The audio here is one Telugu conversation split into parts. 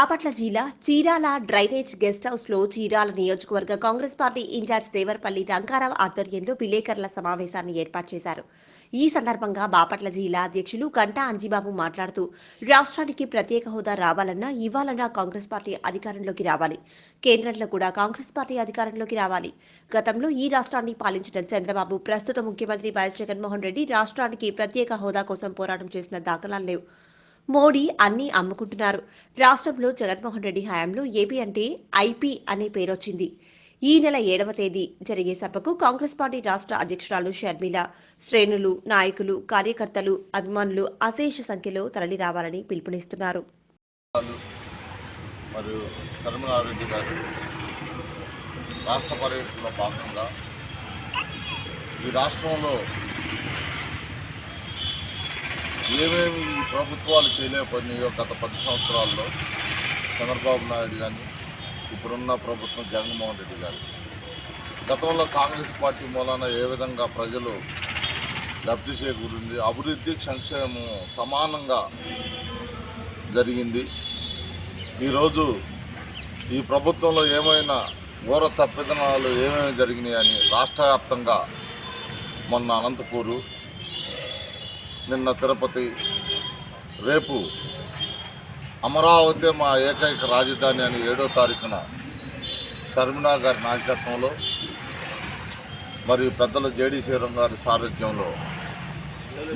బాపట్ల జిల్లా చీరాల డ్రైనేజ్ గెస్ట్ హౌస్లో చీరాల నియోజకవర్గ కాంగ్రెస్ పార్టీ ఇన్ఛార్జ్ దేవరపల్లి రంగారావు ఆధ్వర్యంలో విలేకరుల సమావేశాన్ని ఏర్పాటు చేశారు. ఈ సందర్భంగా బాపట్ల జిల్లా అధ్యక్షులు గంటా అంజిబాబు మాట్లాడుతూ, రాష్ట్రానికి ప్రత్యేక హోదా రావాలన్నా ఇవ్వాలన్నా కాంగ్రెస్ పార్టీ అధికారంలోకి రావాలి. కేంద్రంలో కూడా కాంగ్రెస్ పార్టీ అధికారంలోకి రావాలి. గతంలో ఈ రాష్ట్రాన్ని పాలించిన చంద్రబాబు, ప్రస్తుత ముఖ్యమంత్రి వైఎస్ జగన్మోహన్ రెడ్డి రాష్ట్రానికి ప్రత్యేక హోదా కోసం పోరాటం చేసిన దాఖలాలు లేవు. మోడీ అన్నీ అమ్ముకుంటున్నారు. రాష్ట్రంలో జగన్మోహన్ రెడ్డి హయాంలో ఏపీ అంటే ఐపీ అనే పేరొచ్చింది. ఈ నెల 7వ తేదీ జరిగే సభకు కాంగ్రెస్ పార్టీ రాష్ట్ర అధ్యక్షురాలు షర్మిల, శ్రేణులు, నాయకులు, కార్యకర్తలు, అభిమానులు అశేష సంఖ్యలో తరలి రావాలని పిలుపునిస్తున్నారు. మరియు శర్మిలారెడ్డి గారు రాష్ట్ర పర్యటనలో భాగంగా ఈ రాష్ట్రంలో ఏమేమి ప్రభుత్వాలు చేయలేకపోయినాయో గత 10 సంవత్సరాల్లో చంద్రబాబు నాయుడు కానీ ఇప్పుడున్న ప్రభుత్వం జగన్మోహన్ రెడ్డి గారు గతంలో కాంగ్రెస్ పార్టీ మూలాన ఏ విధంగా ప్రజలు లబ్ధి చేకూరింది, అభివృద్ధి సంక్షేమం సమానంగా జరిగింది. ఈరోజు ఈ ప్రభుత్వంలో ఏమైనా ఘోర తప్పిదనాలు ఏమేమి జరిగినాయని రాష్ట్ర వ్యాప్తంగా మొన్న అనంతపూరు, నిన్న తిరుపతి, రేపు అమరావతి మా ఏకైక రాజధాని అని 7వ తారీఖున షర్మిలా గారి నాయకత్వంలో మరియు పెద్దల జేడీ శ్రీరామ్ గారి సారథ్యంలో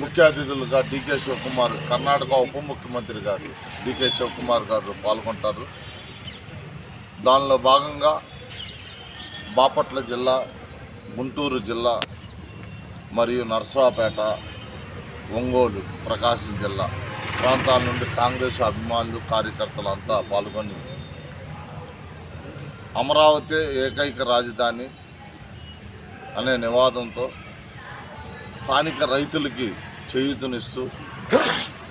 ముఖ్య అతిథులుగా డీకే శివకుమార్, కర్ణాటక ఉప ముఖ్యమంత్రి గారు డీకే శివకుమార్ గారు పాల్గొంటారు. దానిలో భాగంగా బాపట్ల జిల్లా, గుంటూరు జిల్లా మరియు నర్సరావుపేట, ఒంగోలు, ప్రకాశం జిల్లా ప్రాంతాల నుండి కాంగ్రెస్ అభిమానులు, కార్యకర్తలు అంతా పాల్గొని అమరావతి ఏకైక రాజధాని అనే నినాదంతో స్థానిక రైతులకి చేయూతనిస్తూ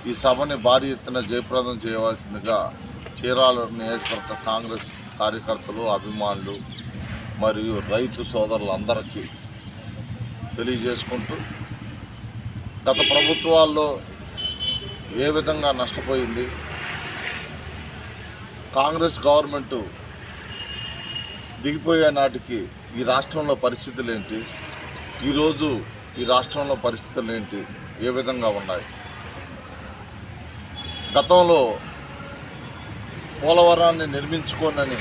ఈ సభని భారీ ఎత్తున జయప్రదం చేయవలసిందిగా చీరాల నియోజకవర్గ కాంగ్రెస్ కార్యకర్తలు, అభిమానులు మరియు రైతు సోదరులందరికీ తెలియజేసుకుంటూ, గత ప్రభుత్వాల్లో ఏ విధంగా నష్టపోయింది, కాంగ్రెస్ గవర్నమెంటు దిగిపోయే నాటికి ఈ రాష్ట్రంలో పరిస్థితులు ఏంటి, ఈరోజు ఈ రాష్ట్రంలో పరిస్థితులు ఏంటి, ఏ విధంగా ఉన్నాయి. గతంలో పోలవరాన్ని నిర్మించుకోనని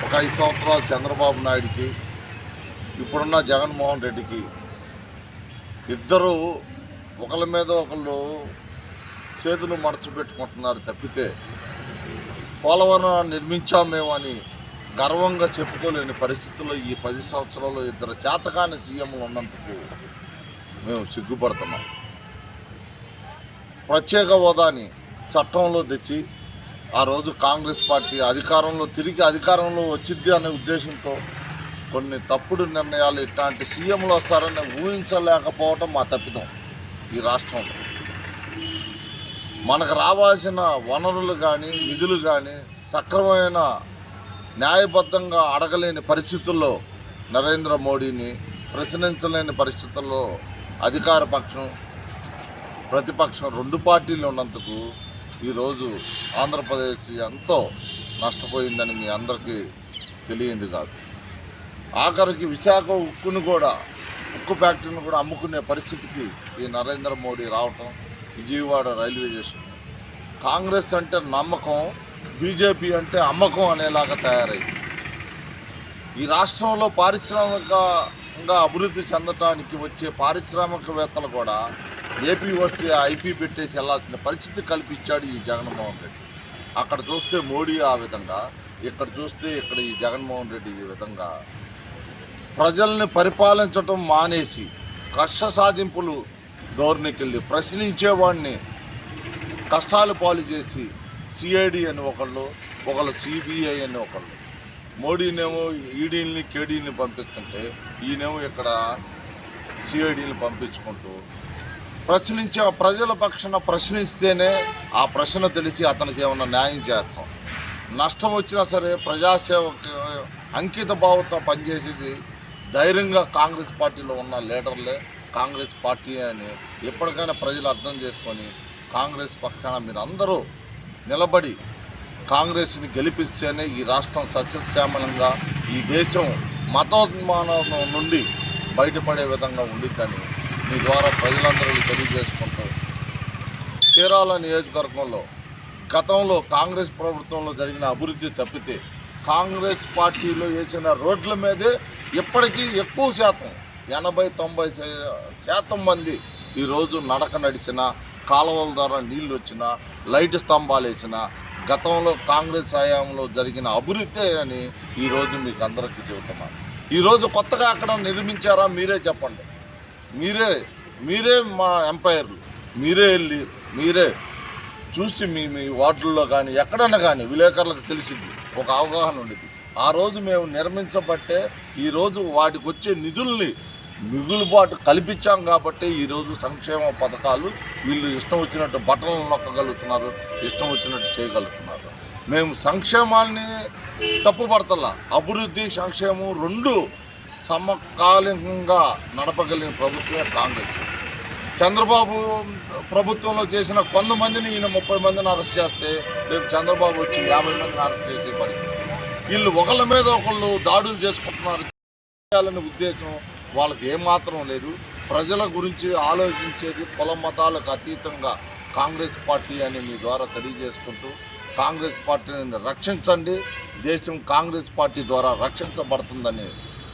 ఒక 5 సంవత్సరాలు చంద్రబాబు నాయుడికి, ఇప్పుడున్న జగన్మోహన్ రెడ్డికి ఇద్దరు ఒకళ్ళ మీద ఒకళ్ళు చేతులు మడచిపెట్టుకుంటున్నారు తప్పితే పోలవరం నిర్మించామేమని గర్వంగా చెప్పుకోలేని పరిస్థితుల్లో ఈ 10 సంవత్సరాల్లో ఇద్దరు చేతకాని సీఎంలు ఉన్నందుకు మేము సిగ్గుపడుతున్నాం. ప్రత్యేక హోదాని చట్టంలో తెచ్చి ఆ రోజు కాంగ్రెస్ పార్టీ తిరిగి అధికారంలో వచ్చిద్ది అనే ఉద్దేశంతో కొన్ని తప్పుడు నిర్ణయాలు, ఇట్లాంటి సీఎంలు వస్తారని ఊహించలేకపోవటం మా తప్పిదం. ఈ రాష్ట్రంలో మనకు రావాల్సిన వనరులు కానీ నిధులు కానీ సక్రమమైన న్యాయబద్ధంగా అడగలేని పరిస్థితుల్లో నరేంద్ర మోడీని ప్రశ్నించలేని పరిస్థితుల్లో అధికార పక్షం, ప్రతిపక్షం 2 పార్టీలు ఉన్నందుకు ఈరోజు ఆంధ్రప్రదేశ్ ఎంతో నష్టపోయిందని మీ అందరికీ తెలియంది కాదు. ఆఖరికి విశాఖ ఉక్కు ఫ్యాక్టరీని కూడా అమ్ముకునే పరిస్థితికి ఈ నరేంద్ర మోడీ రావటం, విజయవాడ రైల్వే స్టేషన్, కాంగ్రెస్ అంటే నమ్మకం, బీజేపీ అంటే అమ్మకం అనేలాగా తయారైంది. ఈ రాష్ట్రంలో పారిశ్రామికంగా అభివృద్ధి చెందటానికి వచ్చే పారిశ్రామికవేత్తలు కూడా ఏపీ వస్తే ఐపీ పెట్టేసి వెళ్లాల్సిన పరిస్థితి కల్పించాడు ఈ జగన్మోహన్ రెడ్డి. అక్కడ చూస్తే మోడీ ఆ విధంగా, ఇక్కడ చూస్తే ఇక్కడ ఈ జగన్మోహన్ రెడ్డి ఈ విధంగా ప్రజల్ని పరిపాలించటం మానేసి కష్ట సాధింపులు ధోరణికెళ్ళి ప్రశ్నించేవాడిని కష్టాలు పాలు చేసి సిఐడి అని ఒకళ్ళు సిబిఐ అని ఒకళ్ళు, మోడీనేమో ఈడీని కేడీని పంపిస్తుంటే ఈయనేమో ఇక్కడ సిఐడిని పంపించుకుంటూ ప్రజల పక్షాన ప్రశ్నిస్తేనే ఆ ప్రశ్న తెలిసి అతనికి ఏమన్నా న్యాయం చేస్తాం. నష్టం వచ్చినా సరే ప్రజాసేవకు అంకిత భావంతో పనిచేసేది ధైర్యంగా కాంగ్రెస్ పార్టీలో ఉన్న లీడర్లే, కాంగ్రెస్ పార్టీ అని ఎప్పటికైనా ప్రజలు అర్థం చేసుకొని కాంగ్రెస్ పక్షాన మీరు అందరూ నిలబడి కాంగ్రెస్ని గెలిపిస్తేనే ఈ రాష్ట్రం సస్యశ్యామలంగా ఈ దేశం మతోన్మానం నుండి బయటపడే విధంగా ఉండిద్దని మీ ద్వారా ప్రజలందరూ తెలియజేసుకుంటూ చీరాల నియోజకవర్గంలో గతంలో కాంగ్రెస్ ప్రభుత్వంలో జరిగిన అభివృద్ధి తప్పితే కాంగ్రెస్ పార్టీలో వేసిన రోడ్ల మీదే ఇప్పటికీ ఎక్కువ శాతం 80-90% మంది ఈరోజు నడక నడిచిన, కాలువల ద్వారా నీళ్ళు వచ్చిన, లైట్ స్తంభాలు వేసిన గతంలో కాంగ్రెస్ హయాంలో జరిగిన అభివృద్ధి అని ఈరోజు మీకు అందరికీ చెబుతున్నాను. ఈరోజు కొత్తగా అక్కడ నిర్మించారా మీరే చెప్పండి. మీరే మా ఎంపైర్లు, మీరే వెళ్ళి మీరే చూసి మీ వార్డుల్లో కానీ ఎక్కడన్నా కానీ విలేకరులకు తెలిసింది, ఒక అవగాహన ఉండేది. ఆ రోజు మేము నిర్మించబట్టే ఈరోజు వాటికి వచ్చే నిధుల్ని మిగులుబాటు కల్పించాం కాబట్టి ఈరోజు సంక్షేమ పథకాలు వీళ్ళు ఇష్టం వచ్చినట్టు బట్టలను నొక్కగలుగుతున్నారు, ఇష్టం వచ్చినట్టు చేయగలుగుతున్నారు. మేము సంక్షేమాన్ని తప్పుపడతలా, అభివృద్ధి సంక్షేమం రెండు సమకాలీనంగా నడపగలిగిన ప్రభుత్వమే కాంగ్రెస్. చంద్రబాబు ప్రభుత్వంలో చేసిన కొంతమందిని ఈయన 30 మందిని అరెస్ట్ చేస్తే రేపు చంద్రబాబు వచ్చి 50 మందిని అరెస్ట్ చేసే పరిస్థితి. వీళ్ళు ఒకళ్ళ మీద ఒకళ్ళు దాడులు చేసుకుంటున్నారు చేయాలనే ఉద్దేశం వాళ్ళకి ఏమాత్రం లేదు. ప్రజల గురించి ఆలోచించేది కుల మతాలకు అతీతంగా కాంగ్రెస్ పార్టీ అని మీ ద్వారా తెలియజేసుకుంటూ కాంగ్రెస్ పార్టీని రక్షించండి, దేశం కాంగ్రెస్ పార్టీ ద్వారా రక్షించబడుతుందని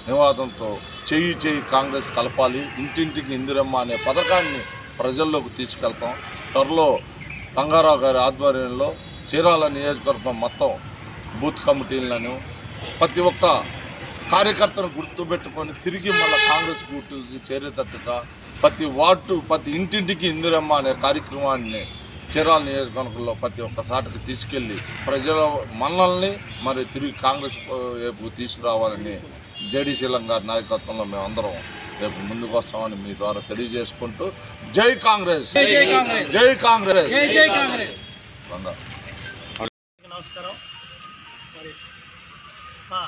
నివాదంతో చేయి కాంగ్రెస్ కలపాలి, ఇంటింటికి ఇందిరమ్మ అనే పథకాన్ని ప్రజల్లోకి తీసుకెళ్తాం. త్వరలో రంగారావు గారి ఆధ్వర్యంలో చీరాల నియోజకవర్గం మొత్తం బూత్ కమిటీలను ప్రతి ఒక్క కార్యకర్తను గుర్తుపెట్టుకొని తిరిగి మళ్ళీ కాంగ్రెస్ గుర్తుకి చేరేటట్టుగా ప్రతి వార్డు ప్రతి ఇంటింటికి ఇందిరమ్మ అనే కార్యక్రమాన్ని చీరాల నియోజకవర్గంలో ప్రతి ఒక్క చాటుకు తీసుకెళ్ళి ప్రజల మన్నల్ని మరి తిరిగి కాంగ్రెస్ వైపు తీసుకురావాలని జేడీసీలం గారి నాయకత్వంలో మేమందరం రేపు ముందుకు వస్తామని మీ ద్వారా తెలియజేసుకుంటూ జై కాంగ్రెస్, జై కాంగ్రెస్. నమస్కారం. మరి మా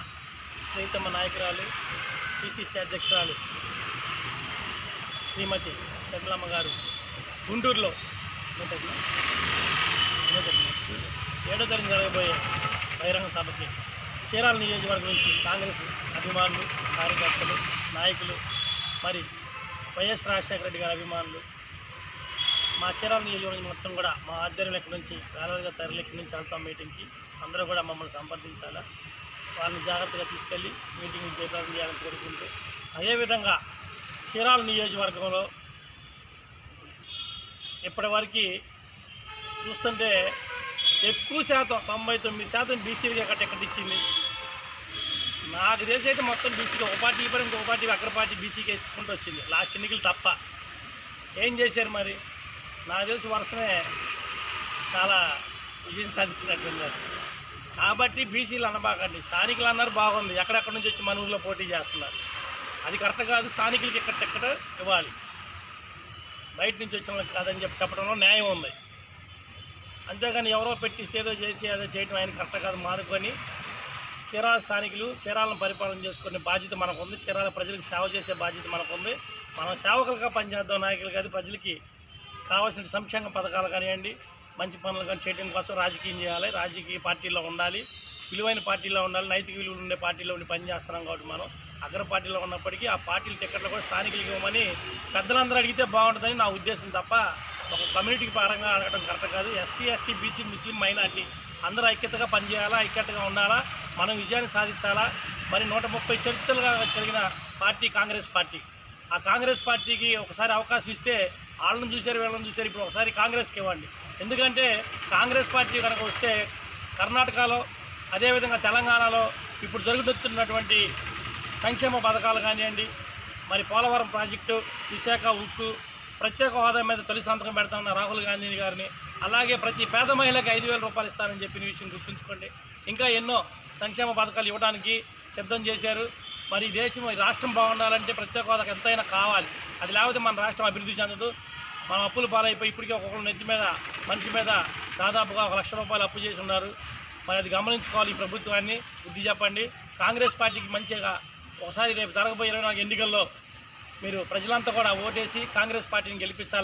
ప్రీతమ నాయకురాలు పిసిసి అధ్యక్షురాలు శ్రీమతి శర్మలమ్మ గారు గుంటూరులో 7వ తరగతి జరగబోయే బహిరంగ సభకి చీరాల నియోజకవర్గం నుంచి కాంగ్రెస్ అభిమానులు, కార్యకర్తలు, నాయకులు, మరి వైఎస్ రాజశేఖర రెడ్డి గారి అభిమానులు, మా చీరాల నియోజకవర్గం మొత్తం కూడా మా ఆధ్వర్యం ఎక్కడి నుంచి వేలాదిగా తరలి ఎక్కడి నుంచి వెళ్తాం మీటింగ్కి. అందరూ కూడా మమ్మల్ని సంప్రదించాలా, వాళ్ళని జాగ్రత్తగా తీసుకెళ్ళి మీటింగ్ జయప్రదం చేయాలని కోరుకుంటూ, అదేవిధంగా చీరాల నియోజకవర్గంలో ఇప్పటివరకు చూస్తుంటే ఎక్కువ శాతం 99% బీసీలుగా టికెట్ ఇచ్చింది. నాకు తెలిసి అయితే మొత్తం బీసీకి ఒక పార్టీ ఇవ్వడం, ఇంకొక పార్టీ అగ్ర పార్టీ బీసీకి ఎత్తుకుంటూ వచ్చింది లాస్ట్ ఎన్నికలు తప్ప. ఏం చేశారు మరి? నాకు తెలిసి వరుసనే చాలా విజయం సాధించినట్టున్నారు. కాబట్టి బీసీలు అనబాకండి, స్థానికులు అన్నారు బాగుంది, ఎక్కడెక్కడి నుంచి వచ్చి మన ఊళ్ళో పోటీ చేస్తున్నారు, అది కరెక్ట్ కాదు. స్థానికులకి ఎక్కడ ఇవ్వాలి, బయట నుంచి వచ్చిన వాళ్ళకి కాదని చెప్పడంలో న్యాయం ఉంది. అంతేగాని ఎవరో పెట్టిస్తే ఏదో చేసి అదో చేయడం ఆయన కరెక్ట్ కాదు. మానుకొని చీరాల స్థానికులు చీరాలను పరిపాలన చేసుకునే బాధ్యత మనకు ఉంది, చీరాల ప్రజలకు సేవ చేసే బాధ్యత మనకు ఉంది. మనం సేవకులుగా పనిచేద్దాం, నాయకులు కాదు. ప్రజలకి కావాల్సిన సంక్షేమ పథకాలు కానివ్వండి, మంచి పనులు కానీ చేయడం కోసం రాజకీయం చేయాలి, రాజకీయ పార్టీలో ఉండాలి, విలువైన పార్టీలో ఉండాలి, నైతిక విలువలు ఉండే పార్టీలో ఉండి పనిచేస్తున్నాం. కాబట్టి మనం అగ్ర పార్టీలో ఉన్నప్పటికీ ఆ పార్టీల టికెట్లు కూడా స్థానికులకి ఇవ్వమని పెద్దలందరూ అడిగితే బాగుంటుందని నా ఉద్దేశం తప్ప ఒక కమ్యూనిటీకి పరంగా అడగడం కరెక్ట్ కాదు. ఎస్సీ, ఎస్టీ, బీసీ, ముస్లిం, మైనార్టీ అందరూ ఐక్యతగా పనిచేయాలా, ఐక్యతగా ఉండాలా, మనం విజయాన్ని సాధించాలా. మరి 130 చరిత్రలుగా కలిగిన పార్టీ కాంగ్రెస్ పార్టీ. ఆ కాంగ్రెస్ పార్టీకి ఒకసారి అవకాశం ఇస్తే వాళ్ళని చూశారు, వీళ్ళని చూశారు, ఇప్పుడు ఒకసారి కాంగ్రెస్కి ఇవ్వండి. ఎందుకంటే కాంగ్రెస్ పార్టీ కనుక వస్తే కర్ణాటకలో, అదేవిధంగా తెలంగాణలో ఇప్పుడు జరుగుతున్నటువంటి సంక్షేమ పథకాలు కానివ్వండి, మరి పోలవరం ప్రాజెక్టు, విశాఖ ఉక్కు, ప్రత్యేక హోదా మీద తొలి సంతకం పెడతామన్న రాహుల్ గాంధీ గారిని, అలాగే ప్రతి పేద మహిళకి 5,000 రూపాయలు ఇస్తారని చెప్పిన విషయం గుర్తుంచుకోండి. ఇంకా ఎన్నో సంక్షేమ పథకాలు ఇవ్వడానికి సిద్ధం చేశారు. మరి దేశం, రాష్ట్రం బాగుండాలంటే ప్రత్యేక హోదాకు ఎంతైనా కావాలి. అది లేకపోతే మన రాష్ట్రం అభివృద్ధి చెందదు. మనం అప్పులు పాలైపోయి ఇప్పటికే ఒక్కొక్కరు నెత్తి మీద, మనిషి మీద దాదాపుగా 1,00,000 రూపాయలు అప్పు చేసి ఉన్నారు. మరి అది గమనించుకోవాలి. ఈ ప్రభుత్వాన్ని బుద్ధి చెప్పండి. కాంగ్రెస్ పార్టీకి మంచిగా ఒకసారి రేపు జరగబోయే 24 ఎన్నికల్లో మీరు ప్రజలంతా కూడా ఓటేసి కాంగ్రెస్ పార్టీని గెలిపించాలి.